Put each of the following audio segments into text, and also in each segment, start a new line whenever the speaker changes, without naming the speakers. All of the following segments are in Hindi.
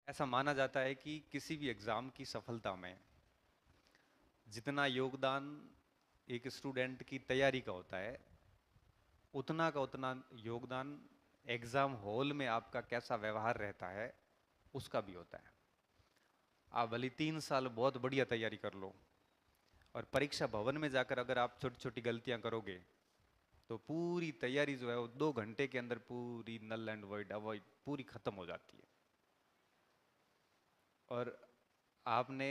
ऐसा माना जाता है कि किसी भी एग्ज़ाम की सफलता में जितना योगदान एक स्टूडेंट की तैयारी का होता है, उतना योगदान एग्ज़ाम हॉल में आपका कैसा व्यवहार रहता है, उसका भी होता है। आप भले 3 साल बहुत बढ़िया तैयारी कर लो और परीक्षा भवन में जाकर अगर आप छोटी छोटी गलतियां करोगे, तो पूरी तैयारी जो है वो 2 घंटे के अंदर पूरी नल एंड वॉइड अवॉइड पूरी खत्म हो जाती है। और आपने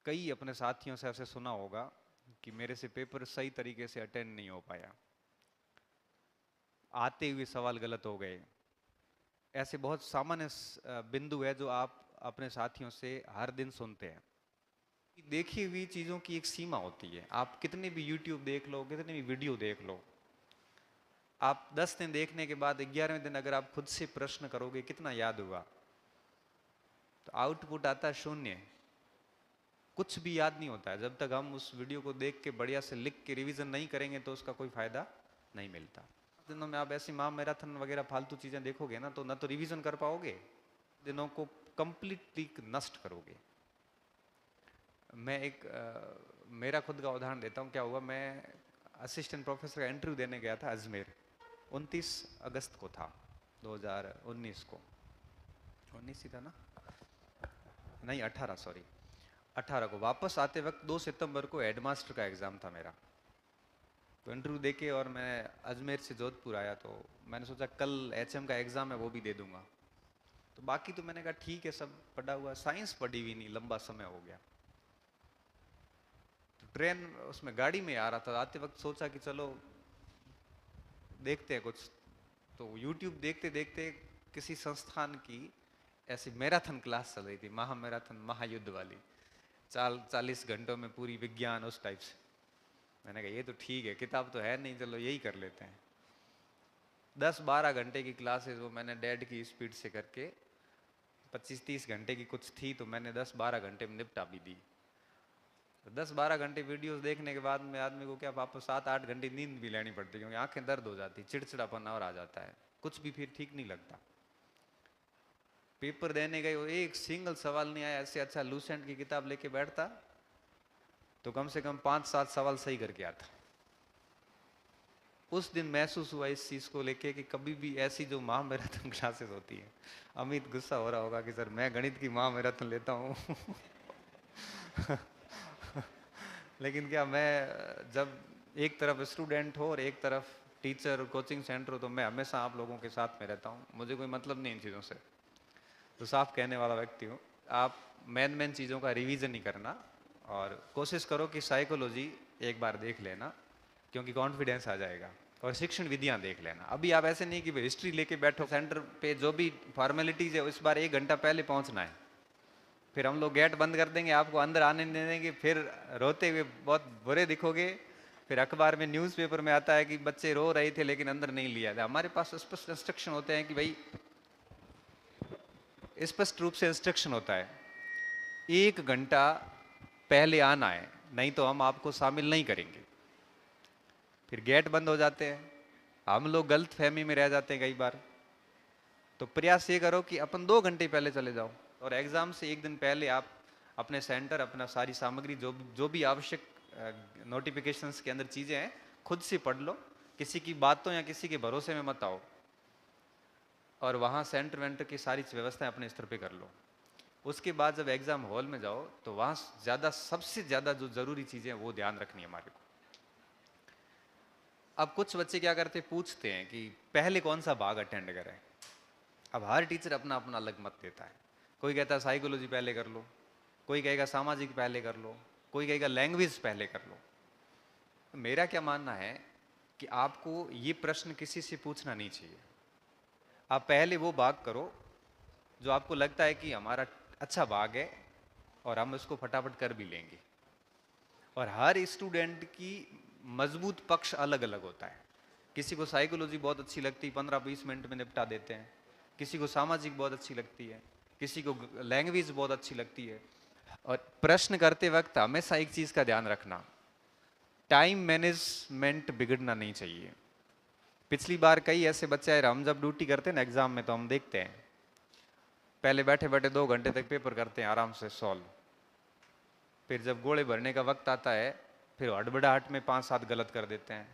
कई अपने साथियों से ऐसे सुना होगा कि मेरे से पेपर सही तरीके से अटेंड नहीं हो पाया, आते हुए सवाल गलत हो गए। ऐसे बहुत सामान्य बिंदु है जो आप अपने साथियों से हर दिन सुनते हैं। देखी हुई चीज़ों की एक सीमा होती है। आप कितने भी यूट्यूब देख लो, कितने भी वीडियो देख लो, आप 10 दिन देखने के बाद 11वें दिन अगर आप खुद से प्रश्न करोगे कितना याद हुआ, तो आउटपुट आता है शून्य। कुछ भी याद नहीं होता है। जब तक हम उस वीडियो को देख के बढ़िया से लिख के रिवीजन नहीं करेंगे तो उसका कोई फायदा नहीं मिलता। दिनों में आप ऐसी माह मैराथन वगैरह फालतू चीजें देखोगे ना, तो ना तो रिवीजन कर पाओगे, दिनों को कंप्लीटली नष्ट करोगे। मैं मेरा खुद का उदाहरण देता हूँ। क्या हुआ, मैं असिस्टेंट प्रोफेसर का इंटरव्यू देने गया था अजमेर। 29 अगस्त को था, 2019 को। 19 ही था ना, नहीं 18, सॉरी 18 को। वापस आते वक्त 2 सितंबर को हेडमास्टर का एग्ज़ाम था मेरा। तो इंटरव्यू देके और मैं अजमेर से जोधपुर आया, तो मैंने सोचा कल एचएम का एग्ज़ाम है वो भी दे दूंगा। तो बाकी तो मैंने कहा ठीक है, सब पढ़ा हुआ। साइंस पढ़ी हुई नहीं, लंबा समय हो गया। तो ट्रेन उसमें गाड़ी में आ रहा था, आते वक्त सोचा कि चलो देखते हैं कुछ। तो यूट्यूब देखते देखते किसी संस्थान की ऐसी मैराथन क्लास चल रही थी, महा मैराथन, महायुद्ध वाली। 40 घंटों में पूरी विज्ञान, उस टाइप से। मैंने कहा ये तो ठीक है, किताब तो है नहीं, चलो यही कर लेते हैं। 10-12 घंटे की क्लासेस वो मैंने डैड की स्पीड से करके, 25-30 घंटे की कुछ थी, तो मैंने 10-12 घंटे में निपटा भी दी। 10-12 घंटे वीडियोस देखने के बाद में आदमी को क्या वापस 7-8 घंटे नींद भी लेनी पड़ती है, क्योंकि आंखें दर्द हो जाती, चिड़चिड़ापन और आ जाता है, कुछ भी फिर ठीक नहीं लगता। पेपर देने गए, वो एक सिंगल सवाल नहीं आया। ऐसे अच्छा लूसेंट की किताब लेके बैठता तो कम से कम 5-7 सवाल सही करके आता। उस दिन महसूस हुआ इस चीज को लेके कि कभी भी ऐसी जो महामैराथन क्लासेस होती है, अमित गुस्सा हो रहा होगा कि सर मैं गणित की महामैराथन लेता हूँ लेकिन क्या, मैं जब एक तरफ स्टूडेंट हो और एक तरफ टीचर कोचिंग सेंटर हो, तो मैं हमेशा आप लोगों के साथ में रहता हूँ। मुझे कोई मतलब नहीं इन चीज़ों से, तो साफ कहने वाला व्यक्ति हूँ। आप मेन चीज़ों का रिवीजन नहीं करना, और कोशिश करो कि साइकोलॉजी एक बार देख लेना, क्योंकि कॉन्फिडेंस आ जाएगा। और शिक्षण विधियां देख लेना। अभी आप ऐसे नहीं कि हिस्ट्री लेके बैठो, सेंटर पे जो भी फॉर्मेलिटीज है इस बार 1 घंटा पहले पहुंचना है। फिर हम लोग गेट बंद कर देंगे, आपको अंदर आने नहीं देंगे, फिर रोते हुए बहुत बुरे दिखोगे। फिर अखबार में, न्यूज़पेपर में आता है कि बच्चे रो रहे थे लेकिन अंदर नहीं लिया था। हमारे पास स्पष्ट इंस्ट्रक्शन होते हैं कि भाई, स्पष्ट रूप से इंस्ट्रक्शन होता है 1 घंटा पहले आना है, नहीं तो हम आपको शामिल नहीं करेंगे। फिर गेट बंद हो जाते हैं, हम लोग गलत फहमी में रह जाते हैं कई बार। तो प्रयास ये करो कि अपन 2 घंटे पहले चले जाओ, और एग्जाम से एक दिन पहले आप अपने सेंटर, अपना सारी सामग्री, जो भी आवश्यक नोटिफिकेशंस के अंदर चीजें हैं, खुद से पढ़ लो। किसी की बातों या किसी के भरोसे में मत आओ, और वहाँ सेंटर वेंटर की सारी व्यवस्थाएं अपने स्तर पे कर लो। उसके बाद जब एग्जाम हॉल में जाओ, तो वहाँ ज़्यादा, सबसे ज़्यादा जो ज़रूरी चीज़ें हैं वो ध्यान रखनी है हमारे को। अब कुछ बच्चे क्या करते, पूछते हैं कि पहले कौन सा भाग अटेंड करें। अब हर टीचर अपना अपना अलग मत देता है। कोई कहता है साइकोलॉजी पहले कर लो, कोई कहेगा सामाजिक पहले कर लो, कोई कहेगा लैंग्वेज पहले कर लो। मेरा क्या मानना है कि आपको ये प्रश्न किसी से पूछना नहीं चाहिए। आप पहले वो भाग करो जो आपको लगता है कि हमारा अच्छा भाग है और हम उसको फटाफट कर भी लेंगे। और हर स्टूडेंट की मजबूत पक्ष अलग अलग होता है। किसी को साइकोलॉजी बहुत अच्छी लगती है, 15-20 मिनट में निपटा देते हैं। किसी को सामाजिक बहुत अच्छी लगती है, किसी को लैंग्वेज बहुत अच्छी लगती है। और प्रश्न करते वक्त हमेशा एक चीज का ध्यान रखना, टाइम मैनेजमेंट बिगड़ना नहीं चाहिए। पिछली बार कई ऐसे बच्चे आए, हम जब ड्यूटी करते हैं ना एग्जाम में, तो हम देखते हैं पहले बैठे बैठे 2 घंटे तक पेपर करते हैं आराम से सॉल्व, फिर जब गोले भरने का वक्त आता है फिर हड़बड़ाहट में 5-7 गलत कर देते हैं,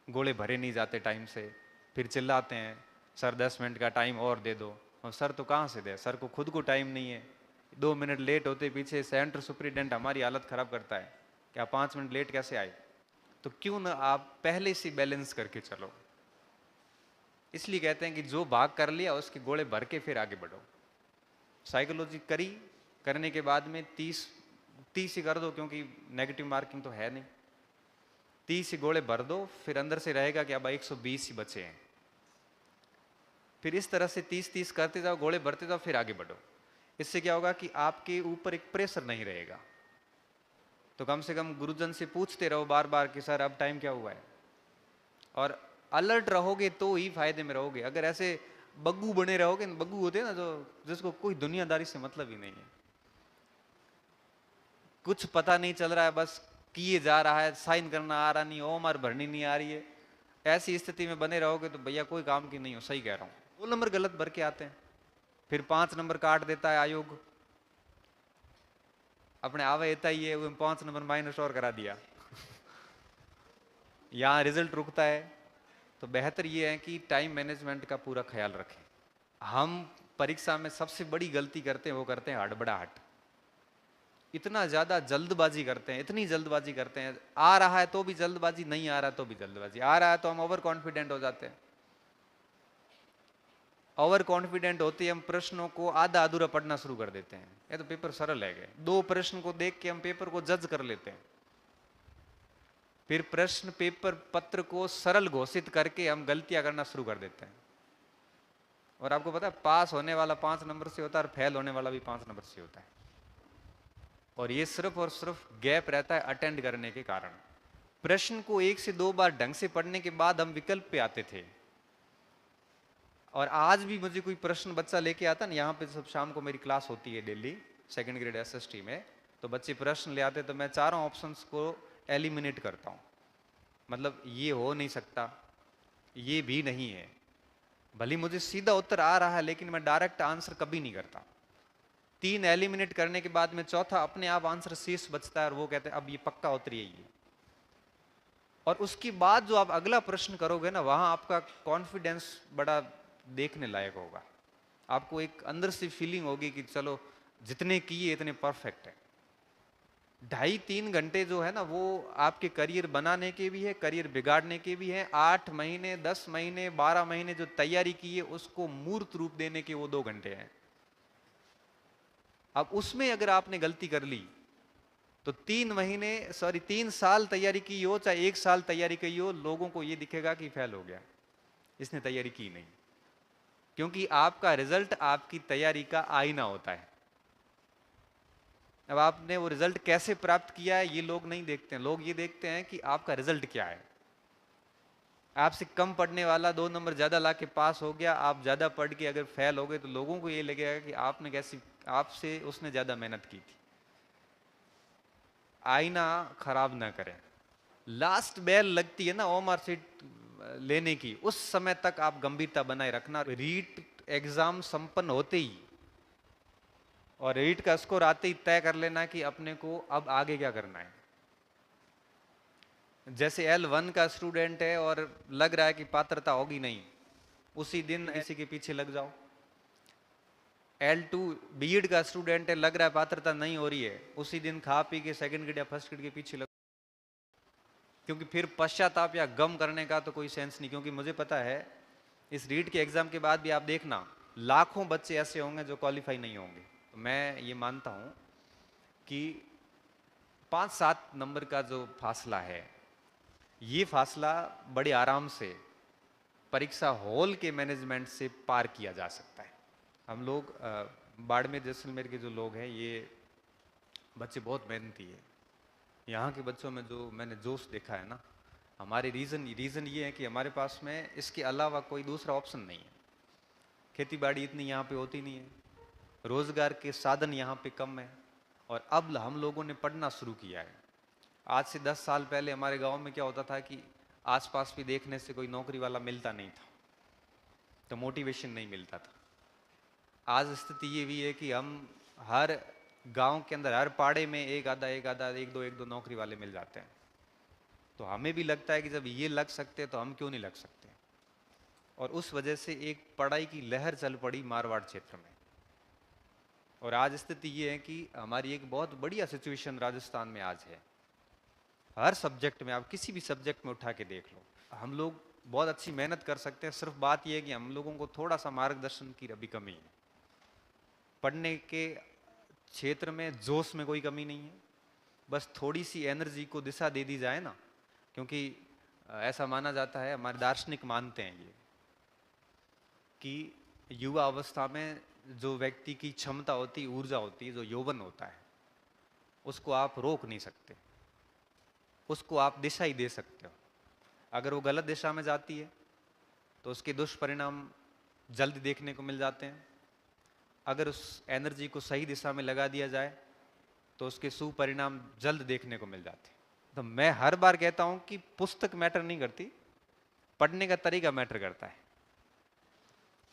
गोले भरे नहीं जाते टाइम से, फिर चिल्लाते हैं सर 10 मिनट का टाइम और दे दो। और सर तो कहाँ से दे, सर को खुद को टाइम नहीं है। 2 मिनट लेट होते पीछे सेंटर सुपरिटेंडेंट हमारी हालत खराब करता है कि आप 5 मिनट लेट कैसे आए। तो क्यों ना आप पहले से बैलेंस करके चलो। इसलिए कहते हैं कि जो भाग कर लिया उसके गोले भर के फिर आगे बढ़ो। साइकोलॉजी करी, करने के बाद में 30 ही कर दो, क्योंकि नेगेटिव मार्किंग तो है नहीं। 30 ही गोले भर दो, फिर अंदर से रहेगा कि अब 120 ही बचे हैं। फिर इस तरह से 30-30 करते जाओ, गोले भरते जाओ, फिर आगे बढ़ो। इससे क्या होगा कि आपके ऊपर एक प्रेशर नहीं रहेगा। तो कम से कम गुरुजन से पूछते रहो बार बार कि सर अब टाइम क्या हुआ है। और अलर्ट रहोगे तो ही फायदे में रहोगे। अगर ऐसे बग्गू बने रहोगे, बग्गू होते हैं ना जो जिसको कोई दुनियादारी से मतलब ही नहीं है, कुछ पता नहीं चल रहा है, बस किए जा रहा है, साइन करना आ रहा नहीं, ओमआर भरनी नहीं आ रही है, ऐसी स्थिति में बने रहोगे तो भैया कोई काम की नहीं हो। सही कह रहा हूं। 2 नंबर गलत भर के आते हैं, फिर 5 नंबर काट देता है आयोग। अपने आवे इतना ही है, वो 5 नंबर माइनस और करा दिया। यहां रिजल्ट रुकता है। तो बेहतर ये है कि टाइम मैनेजमेंट का पूरा ख्याल रखें। हम परीक्षा में सबसे बड़ी गलती करते हैं, वो करते हैं हड़बड़ाहट। इतना ज्यादा जल्दबाजी करते हैं, इतनी जल्दबाजी करते हैं, आ रहा है तो भी जल्दबाजी, नहीं आ रहा तो भी जल्दबाजी, आ रहा है तो हम ओवर कॉन्फिडेंट हो जाते हैं। ओवर कॉन्फिडेंट होते ही हम प्रश्नों को आधा अधूरा पढ़ना शुरू कर देते हैं। ये तो पेपर सरल है, 2 प्रश्न को देख के हम पेपर को जज कर लेते हैं। फिर प्रश्न पेपर पत्र को सरल घोषित करके हम गलतियां करना शुरू कर देते हैं। और आपको पता है पास होने वाला 5 नंबर से होता है और फेल होने वाला भी 5 नंबर से होता है। और ये सिर्फ और सिर्फ गैप रहता है अटेंड करने के कारण। प्रश्न को 1 से 2 बार ढंग से पढ़ने के बाद हम विकल्प पे आते थे। और आज भी मुझे कोई प्रश्न बच्चा लेके आता ना, यहाँ पे सब शाम को मेरी क्लास होती है डेली सेकंड ग्रेड एसएसटी में, तो बच्चे प्रश्न ले आते तो मैं चारों ऑप्शंस को एलिमिनेट करता हूँ। मतलब ये हो नहीं सकता, ये भी नहीं है, भले मुझे सीधा उत्तर आ रहा है लेकिन मैं डायरेक्ट आंसर कभी नहीं करता। 3 एलिमिनेट करने के बाद में चौथा अपने आप आंसर शेष बचता है और वो कहते हैं अब ये पक्का उत्तर यही है। और उसके बाद जो आप अगला प्रश्न करोगे ना, वहां आपका कॉन्फिडेंस बड़ा देखने लायक होगा। आपको एक अंदर से फीलिंग होगी कि चलो जितने किए इतने परफेक्ट है। 2.5-3 घंटे जो है ना, वो आपके करियर बनाने के भी है, करियर बिगाड़ने के भी है। 8 महीने 10 महीने 12 महीने जो तैयारी की है उसको मूर्त रूप देने के वो 2 घंटे हैं। अब उसमें अगर आपने गलती कर ली तो 3 साल तैयारी की हो चाहे 1 साल तैयारी की हो, लोगों को ये दिखेगा कि फेल हो गया, इसने तैयारी की नहीं। क्योंकि आपका रिजल्ट आपकी तैयारी का आईना होता है। अब आपने वो रिजल्ट कैसे प्राप्त किया है ये लोग नहीं देखते हैं। लोग ये देखते हैं कि आपका रिजल्ट क्या है। आपसे कम पढ़ने वाला 2 नंबर ज्यादा ला के पास हो गया, आप ज्यादा पढ़ के अगर फेल हो गए तो लोगों को ये लगेगा कि आपने कैसी, आपसे उसने ज्यादा मेहनत की थी। आईना खराब ना करें। लास्ट बेल लगती है ना ओमआर सीट लेने की, उस समय तक आप गंभीरता बनाए रखना। रीट एग्जाम संपन्न होते ही और रीट का स्कोर आते ही तय कर लेना कि अपने को अब आगे क्या करना है। जैसे L1 का स्टूडेंट है और लग रहा है कि पात्रता होगी नहीं, उसी दिन इसी के पीछे लग जाओ। L2 बीएड का स्टूडेंट है, लग रहा है पात्रता नहीं हो रही है, उसी दिन खा पी के सेकंड ग्रेड या फर्स्ट ग्रेड के पीछे लग। क्योंकि फिर पश्चाताप या गम करने का तो कोई सेंस नहीं। क्योंकि मुझे पता है इस रीट के एग्जाम के बाद भी आप देखना लाखों बच्चे ऐसे होंगे जो क्वालिफाई नहीं होंगे। तो मैं ये मानता हूं कि 5-7 नंबर का जो फासला है, ये फासला बड़े आराम से परीक्षा हॉल के मैनेजमेंट से पार किया जा सकता है। हम लोग बाड़मेर जैसलमेर के जो लोग हैं, ये बच्चे बहुत मेहनती है। यहाँ के बच्चों में जो मैंने जोश देखा है ना, हमारे रीज़न ये है कि हमारे पास में इसके अलावा कोई दूसरा ऑप्शन नहीं है। खेती बाड़ी इतनी यहाँ पे होती नहीं है, रोजगार के साधन यहाँ पे कम है। और अब हम लोगों ने पढ़ना शुरू किया है। आज से 10 साल पहले हमारे गांव में क्या होता था कि आसपास भी देखने से कोई नौकरी वाला मिलता नहीं था, तो मोटिवेशन नहीं मिलता था। आज स्थिति ये भी है कि हम हर गांव के अंदर हर पाड़े में एक आधा एक दो नौकरी वाले मिल जाते हैं। तो हमें भी लगता है कि जब ये लग सकते हैं तो हम क्यों नहीं लग सकते। और उस वजह से एक पढ़ाई की लहर चल पड़ी मारवाड़ क्षेत्र में। और आज स्थिति ये है कि हमारी एक बहुत बढ़िया सिचुएशन राजस्थान में आज है। हर सब्जेक्ट में, आप किसी भी सब्जेक्ट में उठा के देख लो, हम लोग बहुत अच्छी मेहनत कर सकते हैं। सिर्फ बात यह है कि हम लोगों को थोड़ा सा मार्गदर्शन की अभी कमी है। पढ़ने के क्षेत्र में जोश में कोई कमी नहीं है, बस थोड़ी सी एनर्जी को दिशा दे दी जाए ना। क्योंकि ऐसा माना जाता है, हमारे दार्शनिक मानते हैं ये, कि युवा अवस्था में जो व्यक्ति की क्षमता होती, ऊर्जा होती है, जो यौवन होता है, उसको आप रोक नहीं सकते, उसको आप दिशा ही दे सकते हो। अगर वो गलत दिशा में जाती है तो उसके दुष्परिणाम जल्द देखने को मिल जाते हैं। अगर उस एनर्जी को सही दिशा में लगा दिया जाए तो उसके सुपरिणाम जल्द देखने को मिल जाते हैं। तो मैं हर बार कहता हूं कि पुस्तक मैटर नहीं करती, पढ़ने का तरीका मैटर करता है।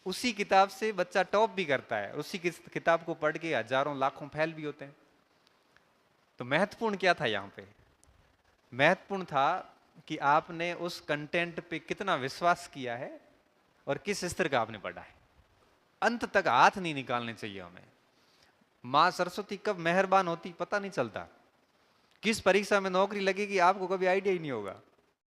उसी किताब से बच्चा टॉप भी करता है, उसी किताब को पढ़ के हजारों लाखों फेल भी होते हैं। तो महत्वपूर्ण क्या था यहां पे? महत्वपूर्ण था कि आपने उस कंटेंट पे कितना विश्वास किया है और किस स्तर का आपने पढ़ा है। अंत तक हाथ नहीं निकालने चाहिए हमें। मां सरस्वती कब मेहरबान होती पता नहीं चलता। किस परीक्षा में नौकरी लगेगी आपको कभी आइडिया ही नहीं होगा।